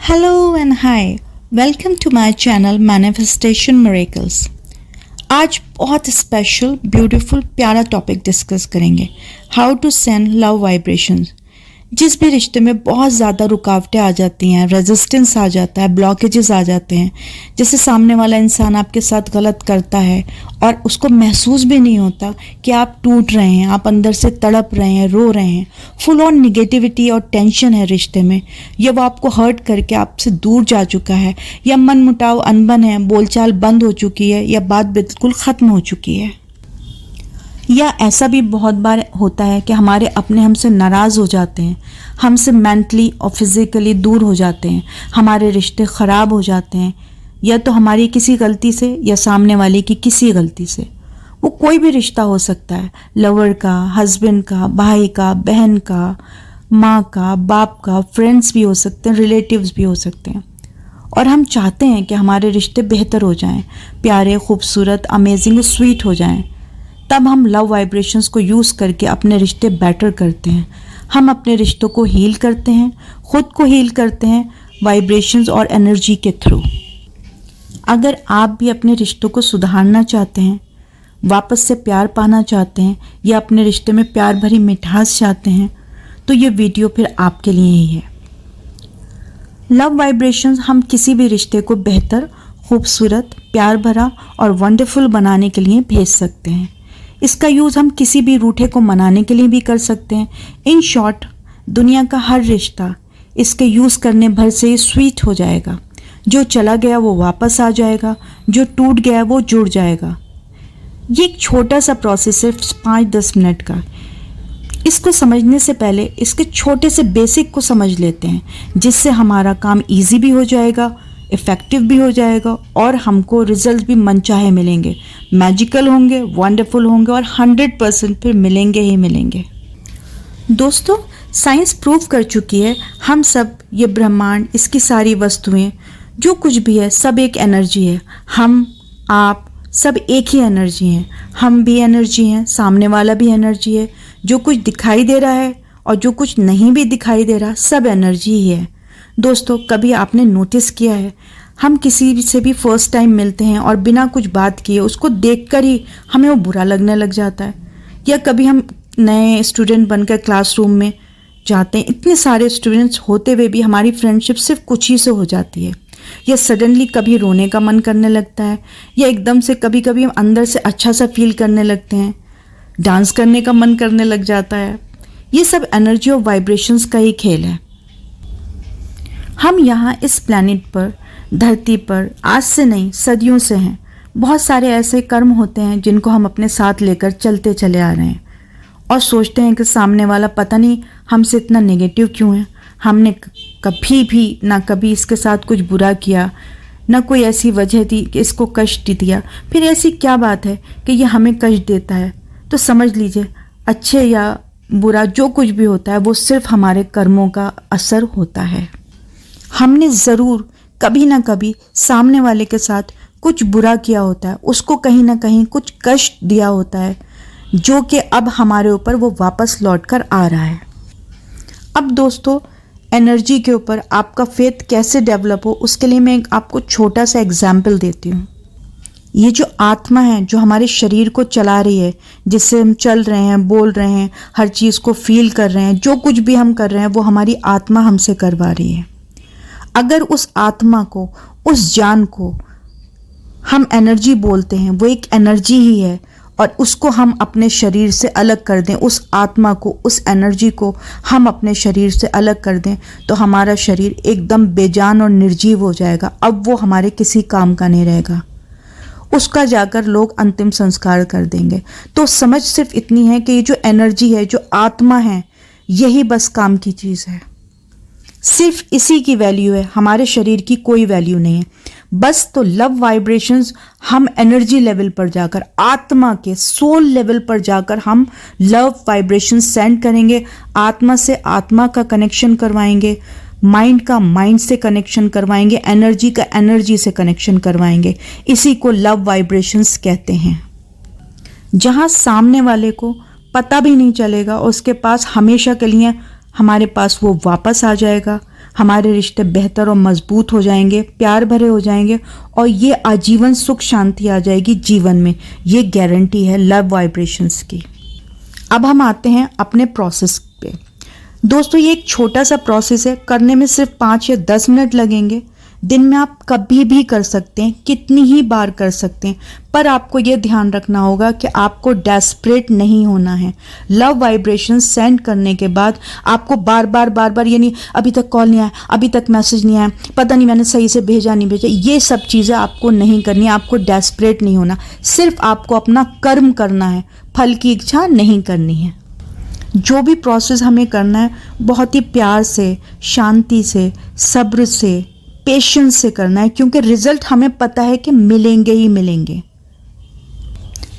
Hello and hi, welcome to my channel manifestation miracles. आज बहुत special beautiful प्यारा topic discuss करेंगे, how to send love vibrations. जिस भी रिश्ते में बहुत ज़्यादा रुकावटें आ जाती हैं, रेजिस्टेंस आ जाता है, ब्लॉकेजेस आ जाते हैं, जैसे सामने वाला इंसान आपके साथ गलत करता है और उसको महसूस भी नहीं होता कि आप टूट रहे हैं, आप अंदर से तड़प रहे हैं, रो रहे हैं, फुल ऑन निगेटिविटी और टेंशन है रिश्ते में, या वो आपको हर्ट करके आपसे दूर जा चुका है, या मन मुटाव अनबन है, बोलचाल बंद हो चुकी है, या बात बिल्कुल ख़त्म हो चुकी है। या ऐसा भी बहुत बार होता है कि हमारे अपने हमसे नाराज़ हो जाते हैं, हमसे मेंटली और फिज़िकली दूर हो जाते हैं, हमारे रिश्ते ख़राब हो जाते हैं, या तो हमारी किसी गलती से या सामने वाले की किसी गलती से। वो कोई भी रिश्ता हो सकता है, लवर का, हस्बैंड का, भाई का, बहन का, माँ का, बाप का, फ्रेंड्स भी हो सकते हैं, रिलेटिव्स भी हो सकते हैं। और हम चाहते हैं कि हमारे रिश्ते बेहतर हो जाएं, प्यारे, खूबसूरत, अमेजिंग, स्वीट हो जाएं। तब हम लव वाइब्रेशंस को यूज़ करके अपने रिश्ते बेटर करते हैं। हम अपने रिश्तों को हील करते हैं, ख़ुद को हील करते हैं वाइब्रेशंस और एनर्जी के थ्रू। अगर आप भी अपने रिश्तों को सुधारना चाहते हैं, वापस से प्यार पाना चाहते हैं, या अपने रिश्ते में प्यार भरी मिठास चाहते हैं, तो ये वीडियो फिर आपके लिए ही है। लव वाइब्रेशंस हम किसी भी रिश्ते को बेहतर, खूबसूरत, प्यार भरा और वंडरफुल बनाने के लिए भेज सकते हैं। इसका यूज़ हम किसी भी रूठे को मनाने के लिए भी कर सकते हैं। इन शॉर्ट, दुनिया का हर रिश्ता इसके यूज़ करने भर से ही स्वीट हो जाएगा। जो चला गया वो वापस आ जाएगा, जो टूट गया वो जुड़ जाएगा। ये एक छोटा सा प्रोसेस है, 5-10 मिनट का। इसको समझने से पहले इसके छोटे से बेसिक को समझ लेते हैं, जिससे हमारा काम ईजी भी हो जाएगा, इफ़ेक्टिव भी हो जाएगा और हमको रिजल्ट भी मनचाहे मिलेंगे, मैजिकल होंगे, वंडरफुल होंगे और 100% फिर मिलेंगे ही मिलेंगे। दोस्तों, साइंस प्रूव कर चुकी है, हम सब, ये ब्रह्मांड, इसकी सारी वस्तुएं, जो कुछ भी है, सब एक एनर्जी है। हम, आप सब एक ही एनर्जी हैं। हम भी एनर्जी हैं, सामने वाला भी एनर्जी है। जो कुछ दिखाई दे रहा है और जो कुछ नहीं भी दिखाई दे रहा, सब एनर्जी ही है। दोस्तों, कभी आपने नोटिस किया है, हम किसी से भी फर्स्ट टाइम मिलते हैं और बिना कुछ बात किए उसको देखकर ही हमें वो बुरा लगने लग जाता है। या कभी हम नए स्टूडेंट बनकर क्लासरूम में जाते हैं, इतने सारे स्टूडेंट्स होते हुए भी हमारी फ्रेंडशिप सिर्फ कुछ ही से हो जाती है। या सडनली कभी रोने का मन करने लगता है, या एकदम से कभी कभी हम अंदर से अच्छा सा फील करने लगते हैं, डांस करने का मन करने लग जाता है। ये सब एनर्जी और वाइब्रेशंस का ही खेल है। हम यहाँ इस प्लैनेट पर, धरती पर, आज से नहीं सदियों से हैं। बहुत सारे ऐसे कर्म होते हैं जिनको हम अपने साथ लेकर चलते चले आ रहे हैं और सोचते हैं कि सामने वाला पता नहीं हमसे इतना नेगेटिव क्यों है। हमने कभी भी ना कभी इसके साथ कुछ बुरा किया, ना कोई ऐसी वजह थी कि इसको कष्ट दिया। फिर ऐसी क्या बात है कि ये हमें कष्ट देता है? तो समझ लीजिए, अच्छे या बुरा जो कुछ भी होता है वो सिर्फ हमारे कर्मों का असर होता है। हमने ज़रूर कभी ना कभी सामने वाले के साथ कुछ बुरा किया होता है, उसको कहीं ना कहीं कुछ कष्ट दिया होता है, जो कि अब हमारे ऊपर वो वापस लौट कर आ रहा है। अब दोस्तों, एनर्जी के ऊपर आपका फेथ कैसे डेवलप हो, उसके लिए मैं आपको छोटा सा एग्जाम्पल देती हूँ। ये जो आत्मा है, जो हमारे शरीर को चला रही है, जिससे हम चल रहे हैं, बोल रहे हैं, हर चीज़ को फील कर रहे हैं, जो कुछ भी हम कर रहे हैं वो हमारी आत्मा हमसे करवा रही है। अगर उस आत्मा को, उस जान को हम एनर्जी बोलते हैं, वो एक एनर्जी ही है, और उसको हम अपने शरीर से अलग कर दें, उस आत्मा को, उस एनर्जी को हम अपने शरीर से अलग कर दें, तो हमारा शरीर एकदम बेजान और निर्जीव हो जाएगा। अब वो हमारे किसी काम का नहीं रहेगा। उसका जाकर लोग अंतिम संस्कार कर देंगे। तो समझ सिर्फ इतनी है कि ये जो एनर्जी है, जो आत्मा है, यही बस काम की चीज़ है। सिर्फ इसी की वैल्यू है, हमारे शरीर की कोई वैल्यू नहीं है। बस तो लव वाइब्रेशंस हम एनर्जी लेवल पर जाकर, आत्मा के सोल लेवल पर जाकर हम लव वाइब्रेशंस सेंड करेंगे, आत्मा से आत्मा का कनेक्शन करवाएंगे, माइंड का माइंड से कनेक्शन करवाएंगे, एनर्जी का एनर्जी से कनेक्शन करवाएंगे। इसी को लव वाइब्रेशंस कहते हैं, जहाँ सामने वाले को पता भी नहीं चलेगा और उसके पास हमेशा के लिए हमारे पास वो वापस आ जाएगा। हमारे रिश्ते बेहतर और मजबूत हो जाएंगे, प्यार भरे हो जाएंगे और ये आजीवन सुख शांति आ जाएगी जीवन में। ये गारंटी है लव वाइब्रेशंस की। अब हम आते हैं अपने प्रोसेस पे। दोस्तों ये एक छोटा सा प्रोसेस है, करने में सिर्फ 5 या 10 मिनट लगेंगे। दिन में आप कभी भी कर सकते हैं, कितनी ही बार कर सकते हैं, पर आपको ये ध्यान रखना होगा कि आपको डेस्परेट नहीं होना है। लव वाइब्रेशन सेंड करने के बाद आपको बार बार यानी अभी तक कॉल नहीं आया, अभी तक मैसेज नहीं आया, पता नहीं मैंने सही से भेजा नहीं भेजा, ये सब चीज़ें आपको नहीं करनी। आपको डेस्परेट नहीं होना, सिर्फ आपको अपना कर्म करना है, फल की इच्छा नहीं करनी है। जो भी प्रोसेस हमें करना है बहुत ही प्यार से, शांति से, सब्र से, पेशेंस से करना है, क्योंकि रिजल्ट हमें पता है कि मिलेंगे ही मिलेंगे।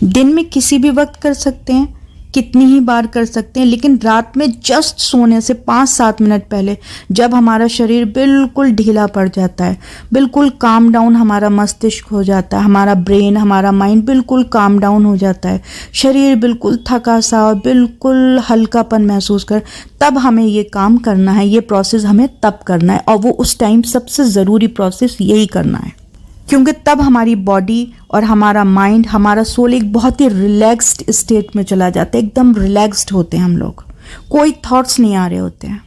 दिन में किसी भी वक्त कर सकते हैं, कितनी ही बार कर सकते हैं, लेकिन रात में जस्ट सोने से 5-7 मिनट पहले जब हमारा शरीर बिल्कुल ढीला पड़ जाता है, बिल्कुल काम डाउन हमारा मस्तिष्क हो जाता है, हमारा ब्रेन, हमारा माइंड बिल्कुल काम डाउन हो जाता है, शरीर बिल्कुल थका सा और बिल्कुल हल्कापन महसूस कर, तब हमें ये काम करना है, ये प्रोसेस हमें तब करना है। और वो उस टाइम सबसे ज़रूरी प्रोसेस यही करना है, क्योंकि तब हमारी बॉडी और हमारा माइंड, हमारा सोल एक बहुत ही रिलैक्स्ड स्टेट में चला जाता है। एकदम रिलैक्स्ड होते हैं हम लोग, कोई थॉट्स नहीं आ रहे होते हैं।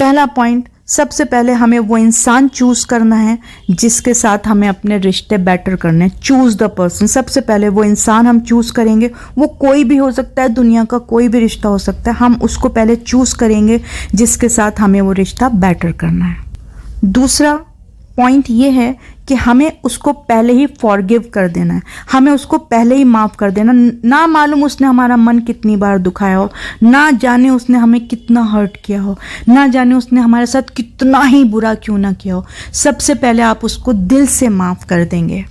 पहला पॉइंट, सबसे पहले हमें वो इंसान चूज करना है जिसके साथ हमें अपने रिश्ते बेटर करने हैं। चूज द पर्सन, सबसे पहले वो इंसान हम चूज करेंगे। वो कोई भी हो सकता है, दुनिया का कोई भी रिश्ता हो सकता है, हम उसको पहले चूज करेंगे जिसके साथ हमें वो रिश्ता बेटर करना है। दूसरा पॉइंट ये है कि हमें उसको पहले ही फॉरगिव कर देना है, हमें उसको पहले ही माफ़ कर देना। ना मालूम उसने हमारा मन कितनी बार दुखाया हो, ना जाने उसने हमें कितना हर्ट किया हो, ना जाने उसने हमारे साथ कितना ही बुरा क्यों ना किया हो, सबसे पहले आप उसको दिल से माफ़ कर देंगे।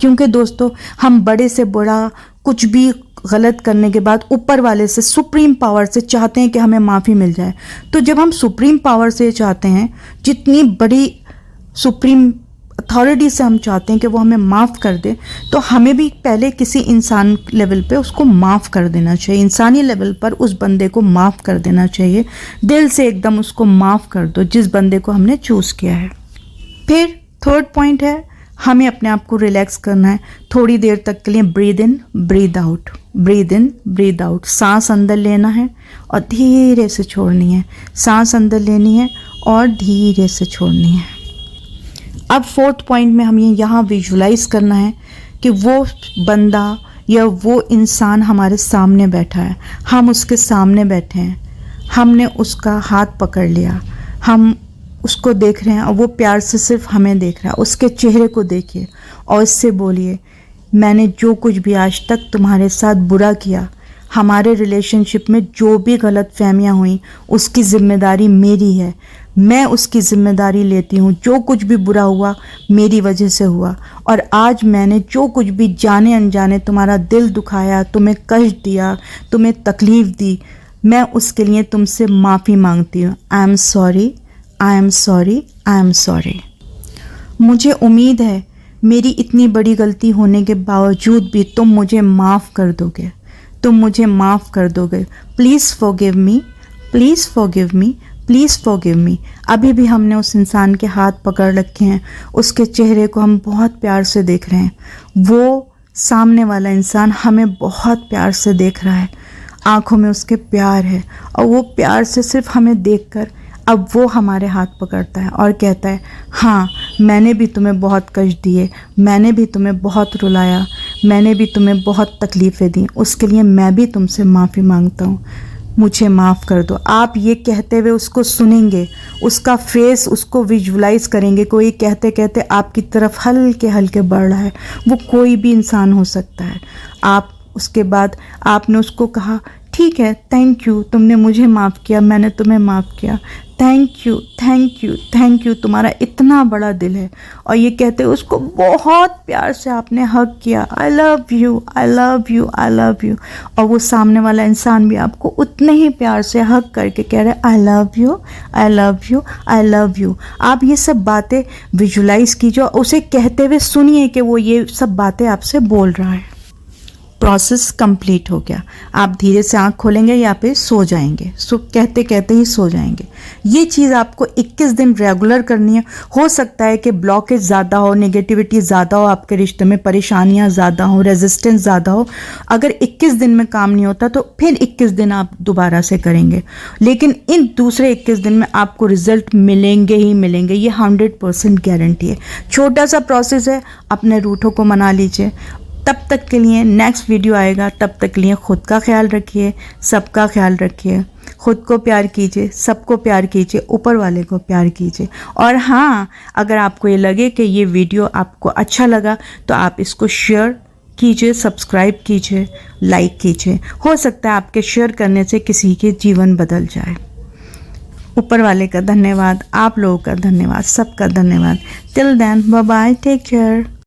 क्योंकि दोस्तों हम बड़े से बड़ा कुछ भी गलत करने के बाद ऊपर वाले से, सुप्रीम पावर से चाहते हैं कि हमें माफ़ी मिल जाए। तो जब हम सुप्रीम पावर से चाहते हैं, जितनी बड़ी सुप्रीम अथॉरिटी से हम चाहते हैं कि वो हमें माफ़ कर दे, तो हमें भी पहले किसी इंसान लेवल पे उसको माफ़ कर देना चाहिए। इंसानी लेवल पर उस बंदे को माफ़ कर देना चाहिए, दिल से एकदम उसको माफ़ कर दो जिस बंदे को हमने चूज़ किया है। फिर थर्ड पॉइंट है, हमें अपने आप को रिलैक्स करना है। थोड़ी देर तक के लिए breathe in breathe out, breathe in breathe out, सांस अंदर लेना है और धीरे से छोड़नी है, सांस अंदर लेनी है और धीरे से छोड़नी है। अब फोर्थ पॉइंट में हमें यहाँ विजुलाइज करना है कि वो बंदा या वो इंसान हमारे सामने बैठा है, हम उसके सामने बैठे हैं, हमने उसका हाथ पकड़ लिया, हम उसको देख रहे हैं और वो प्यार से सिर्फ हमें देख रहा है। उसके चेहरे को देखिए और इससे बोलिए, मैंने जो कुछ भी आज तक तुम्हारे साथ बुरा किया, हमारे रिलेशनशिप में जो भी गलत फहमियाँ हुई, उसकी ज़िम्मेदारी मेरी है, मैं उसकी ज़िम्मेदारी लेती हूँ। जो कुछ भी बुरा हुआ मेरी वजह से हुआ, और आज मैंने जो कुछ भी जाने अनजाने तुम्हारा दिल दुखाया, तुम्हें कष्ट दिया, तुम्हें तकलीफ़ दी, मैं उसके लिए तुमसे माफ़ी मांगती हूँ। I am sorry, I am sorry, I am sorry. मुझे उम्मीद है मेरी इतनी बड़ी गलती होने के बावजूद भी तुम मुझे माफ़ कर दोगे, तुम मुझे माफ़ कर दोगे। Please forgive me, please forgive me, please forgive me. अभी भी हमने उस इंसान के हाथ पकड़ रखे हैं, उसके चेहरे को हम बहुत प्यार से देख रहे हैं, वो सामने वाला इंसान हमें बहुत प्यार से देख रहा है, आँखों में उसके प्यार है, और वो प्यार से सिर्फ हमें देखकर अब वो हमारे हाथ पकड़ता है और कहता है, हाँ मैंने भी तुम्हें बहुत कष्ट दिए, मैंने भी तुम्हें बहुत रुलाया, मैंने भी तुम्हें बहुत तकलीफ़ें दी, उसके लिए मैं भी तुमसे माफ़ी मांगता हूँ, मुझे माफ़ कर दो। आप ये कहते हुए उसको सुनेंगे, उसका फेस उसको विजुलाइज करेंगे, कोई कहते कहते आपकी तरफ हल्के हल्के बढ़ रहा है, वो कोई भी इंसान हो सकता है। आप उसके बाद आपने उसको कहा, ठीक है, थैंक यू, तुमने मुझे माफ़ किया, मैंने तुम्हें माफ़ किया, thank you, thank you, thank you, तुम्हारा इतना बड़ा दिल है। और ये कहते हुए उसको बहुत प्यार से आपने हग किया, I love you, I love you, I love you. और वो सामने वाला इंसान भी आपको उतने ही प्यार से हग करके कह रहे हैं, I love you, I love you, I love you. आप ये सब बातें विजुलाइज कीजिए, उसे कहते हुए सुनिए कि वो ये सब बातें आपसे बोल रहा है। प्रोसेस कंप्लीट हो गया। आप धीरे से आंख खोलेंगे या फिर सो जाएंगे, सो कहते कहते ही सो जाएंगे। ये चीज़ आपको 21 दिन रेगुलर करनी है। हो सकता है कि ब्लॉकेज ज़्यादा हो, नेगेटिविटी ज़्यादा हो, आपके रिश्ते में परेशानियाँ ज़्यादा हो, रेजिस्टेंस ज़्यादा हो। अगर 21 दिन में काम नहीं होता तो फिर 21 दिन आप दोबारा से करेंगे, लेकिन इन दूसरे 21 दिन में आपको रिजल्ट मिलेंगे ही मिलेंगे, ये 100% गारंटी है। छोटा सा प्रोसेस है, अपने रूठों को मना लीजिए। तब तक के लिए नेक्स्ट वीडियो आएगा, तब तक के लिए खुद का ख्याल रखिए, सबका ख्याल रखिए, खुद को प्यार कीजिए, सबको प्यार कीजिए, ऊपर वाले को प्यार कीजिए। और हाँ, अगर आपको ये लगे कि ये वीडियो आपको अच्छा लगा तो आप इसको शेयर कीजिए, सब्सक्राइब कीजिए, लाइक कीजिए। हो सकता है आपके शेयर करने से किसी के जीवन बदल जाए। ऊपर वाले का धन्यवाद, आप लोगों का धन्यवाद, सबका धन्यवाद। Till then, bye bye, take care.